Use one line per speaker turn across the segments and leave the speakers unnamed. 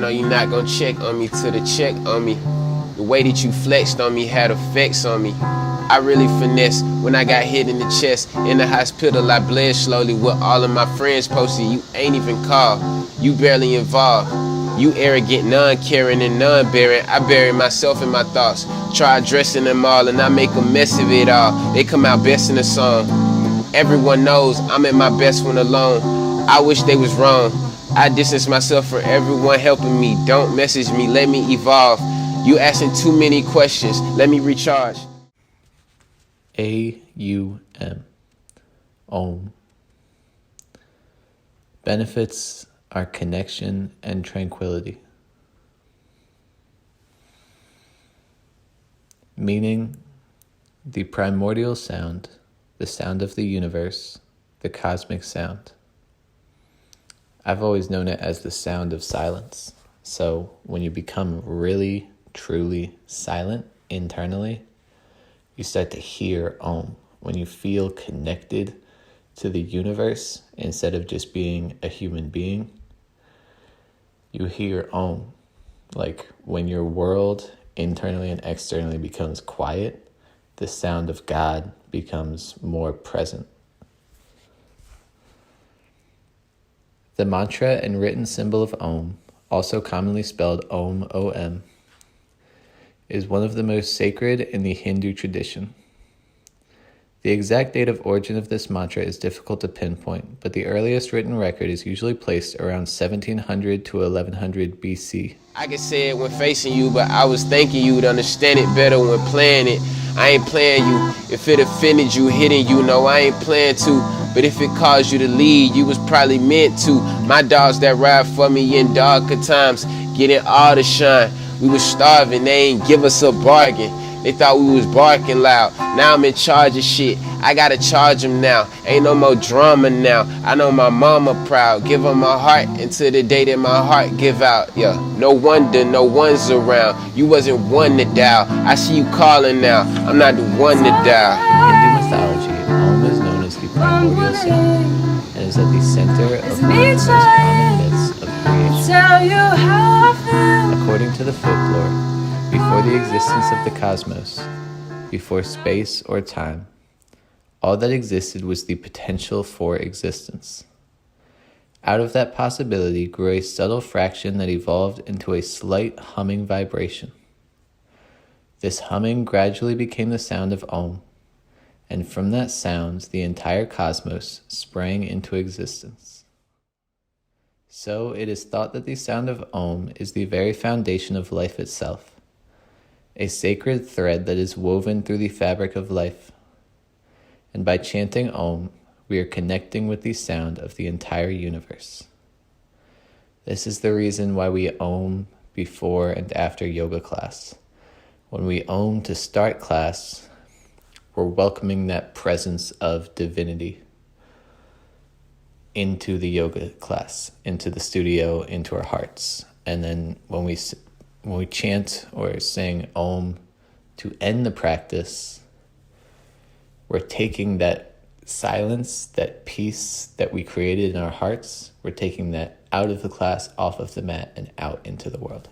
know you not gonna check on me till the check on me. The way that you flexed on me had effects on me. I really finessed when I got hit in the chest. In the hospital, I bled slowly with all of my friends posted. You ain't even called, you barely involved. You arrogant, non-caring and non-bearing. I bury myself in my thoughts. Try addressing them all and I make a mess of it all. They come out best in the song. Everyone knows I'm at my best when alone. I wish they was wrong. I distance myself from everyone helping me. Don't message me, let me evolve. You asking too many questions, let me recharge.
AUM. Aum. Benefits are connection and tranquility. Meaning, the primordial sound, the sound of the universe, the cosmic sound. I've always known it as the sound of silence. So when you become really, truly silent internally, you start to hear Aum. When you feel connected to the universe instead of just being a human being, you hear Aum. Like when your world internally and externally becomes quiet, the sound of God becomes more present. The mantra and written symbol of Aum, also commonly spelled Om, O-M, is one of the most sacred in the Hindu tradition. The exact date of origin of this mantra is difficult to pinpoint, but the earliest written record is usually placed around 1700 to 1100 BC.
I could say it when facing you, but I was thanking you to understand it better when playing it. I ain't playing you. If it offended you, hitting you, no, I ain't playing to. But if it caused you to lead, you was probably meant to. My dogs that ride for me in darker times, getting all the shine. We was starving, they ain't give us a bargain. They thought we was barking loud. Now I'm in charge of shit. I gotta charge them now. Ain't no more drama now. I know my mama proud. Give her my heart until the day that my heart give out. Yeah, no wonder no one's around. You wasn't one to dial. I see you calling now. I'm not the one to dial.
In Hindu mythology, Aum is known as the primordial sound and is at the center of one of the most common myths of creation. According to the folklore, before the existence of the cosmos, before space or time, all that existed was the potential for existence. Out of that possibility grew a subtle fraction that evolved into a slight humming vibration. This humming gradually became the sound of Aum, and from that sound the entire cosmos sprang into existence. So it is thought that the sound of Aum is the very foundation of life itself, a sacred thread that is woven through the fabric of life. And by chanting Aum, we are connecting with the sound of the entire universe. This is the reason why we Aum before and after yoga class. When we Aum to start class, we're welcoming that presence of divinity into the yoga class, into the studio, into our hearts. And then when we chant or sing Aum to end the practice, we're taking that silence, that peace that we created in our hearts, we're taking that out of the class, off of the mat, and out into the world.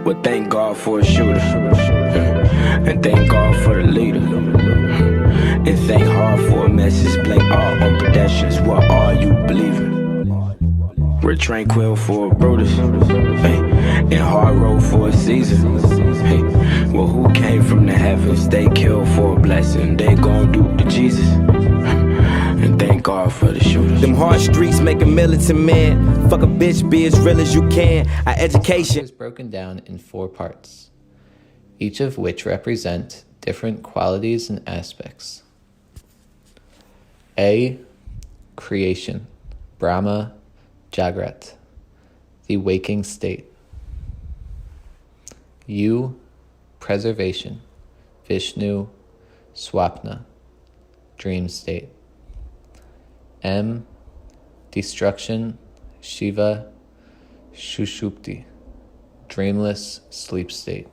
Well, thank God for a shooter, and thank God for the leader, and thank hard for a message. Blame all on pedestrians. What are you believing? We're tranquil for a Brutus, hey, and hard road for a Caesar. Hey, well, who came from the heavens? They killed for a blessing. They gon' do to Jesus. And thank God for the shooters.
Them hard streets make a militant man. Fuck a bitch, be as real as you can. Our education
is broken down in 4 parts, each of which represent different qualities and aspects. A. Creation, Brahma, Jagrat, the waking state. U. Preservation, Vishnu, Swapna, dream state. M, destruction, Shiva, Shushupti, dreamless sleep state.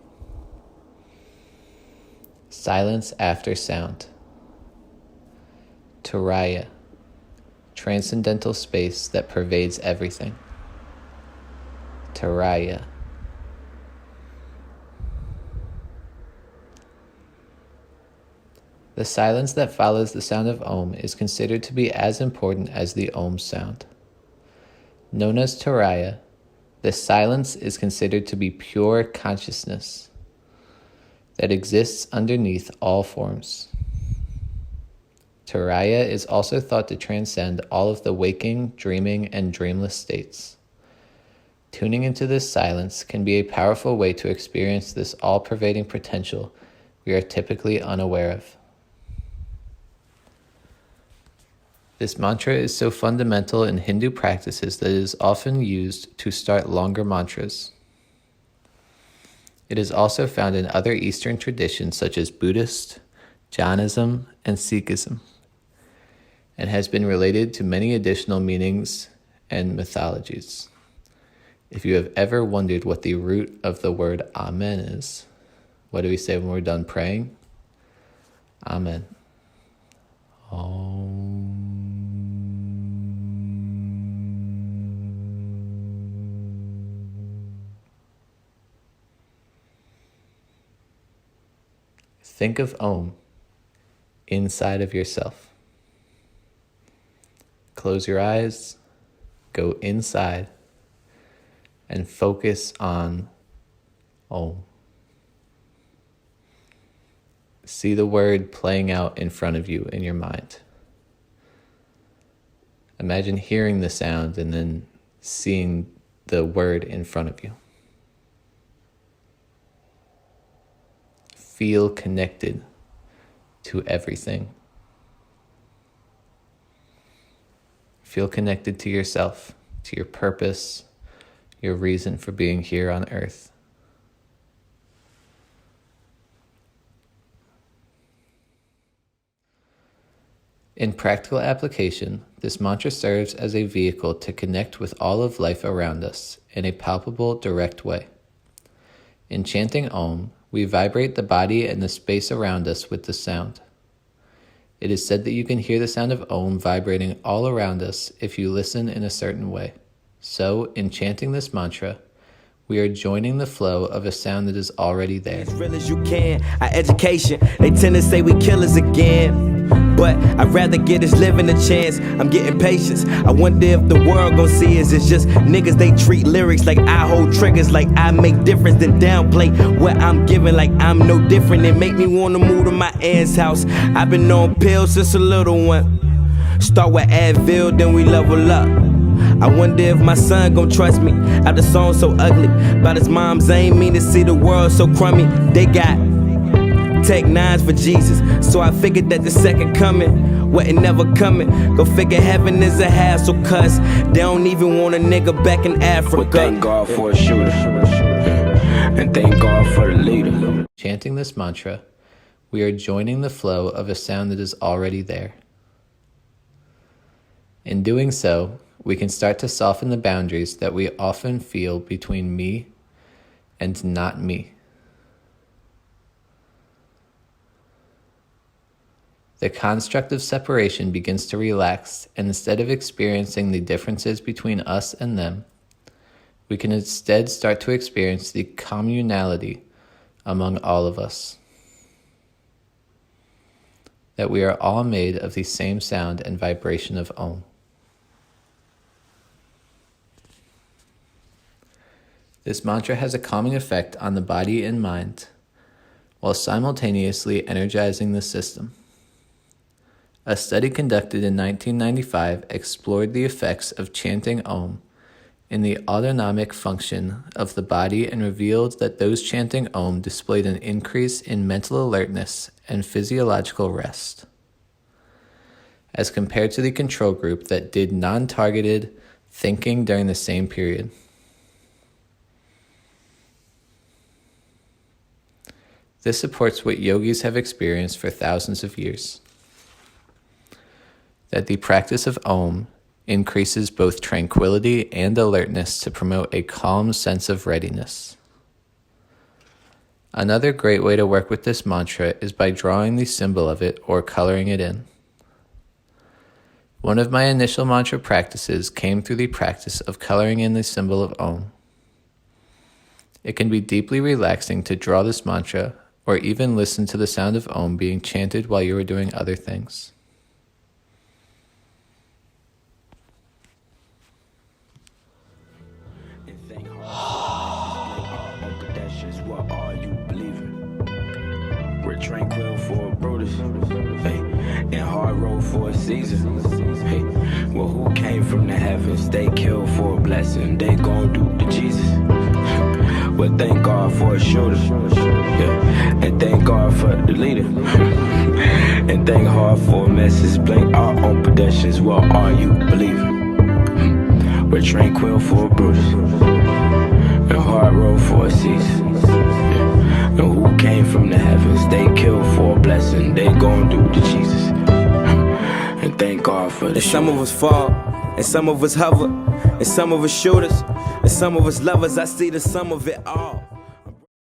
Silence after sound. Turaya, transcendental space that pervades everything. Turaya. The silence that follows the sound of Om is considered to be as important as the Om sound. Known as Turaya, the silence is considered to be pure consciousness that exists underneath all forms. Turaya is also thought to transcend all of the waking, dreaming, and dreamless states. Tuning into this silence can be a powerful way to experience this all-pervading potential we are typically unaware of. This mantra is so fundamental in Hindu practices that it is often used to start longer mantras. It is also found in other Eastern traditions such as Buddhist, Jainism, and Sikhism, and has been related to many additional meanings and mythologies. If you have ever wondered what the root of the word Amen is, what do we say when we're done praying? Amen. Aum. Think of Om inside of yourself. Close your eyes, go inside, and focus on Om. See the word playing out in front of you in your mind. Imagine hearing the sound and then seeing the word in front of you. Feel connected to everything. Feel connected to yourself, to your purpose, your reason for being here on earth. In practical application, this mantra serves as a vehicle to connect with all of life around us in a palpable, direct way. In chanting Om, we vibrate the body and the space around us with the sound. It is said that you can hear the sound of Om vibrating all around us if you listen in a certain way. So, in chanting this mantra, we are joining the flow of a sound that is already there.
As real as you can, our education, they tend to say we killers again. But I'd rather get us living a chance. I'm getting patience. I wonder if the world gon' see us. It's just niggas, they treat lyrics like I hold triggers, like I make difference, then downplay what I'm giving like I'm no different. It make me wanna move to my aunt's house. I've been on pills since a little one. Start with Advil, then we level up. I wonder if my son gon' trust me after song so ugly. But his moms ain't mean to see the world so crummy. They got Tech 9s for Jesus, so I figured that the second coming wasn't never coming. Go figure heaven is a hassle, cuz they don't even want a nigga back in Africa.
But thank God for a shooter, and thank God for the leader.
Chanting this mantra, we are joining the flow of a sound that is already there. In doing so, we can start to soften the boundaries that we often feel between me and not me. The construct of separation begins to relax, and instead of experiencing the differences between us and them, we can instead start to experience the communality among all of us. That we are all made of the same sound and vibration of Om. This mantra has a calming effect on the body and mind, while simultaneously energizing the system. A study conducted in 1995 explored the effects of chanting Om in the autonomic function of the body and revealed that those chanting Om displayed an increase in mental alertness and physiological rest, as compared to the control group that did non-targeted thinking during the same period. This supports what yogis have experienced for thousands of years, that the practice of Aum increases both tranquility and alertness to promote a calm sense of readiness. Another great way to work with this mantra is by drawing the symbol of it or coloring it in. One of my initial mantra practices came through the practice of coloring in the symbol of Aum. It can be deeply relaxing to draw this mantra or even listen to the sound of Aum being chanted while you are doing other things.
We're tranquil for a Brutus, hey, and hard road for a season. Hey, well, who came from the heavens? They killed for a blessing. They gon' do the Jesus. Well, thank God for a shooter, yeah, and thank God for the leader, and thank hard for a message. Blame our own pedestrians. Well, are you believing? We're tranquil for a Brutus, and hard road for a season. And who came from the heavens? They killed for a blessing. They gon' do the Jesus. And thank God for the.
And some of us fall, and some of us hover, and some of us shooters, and some of us lovers. I see the sum of it all.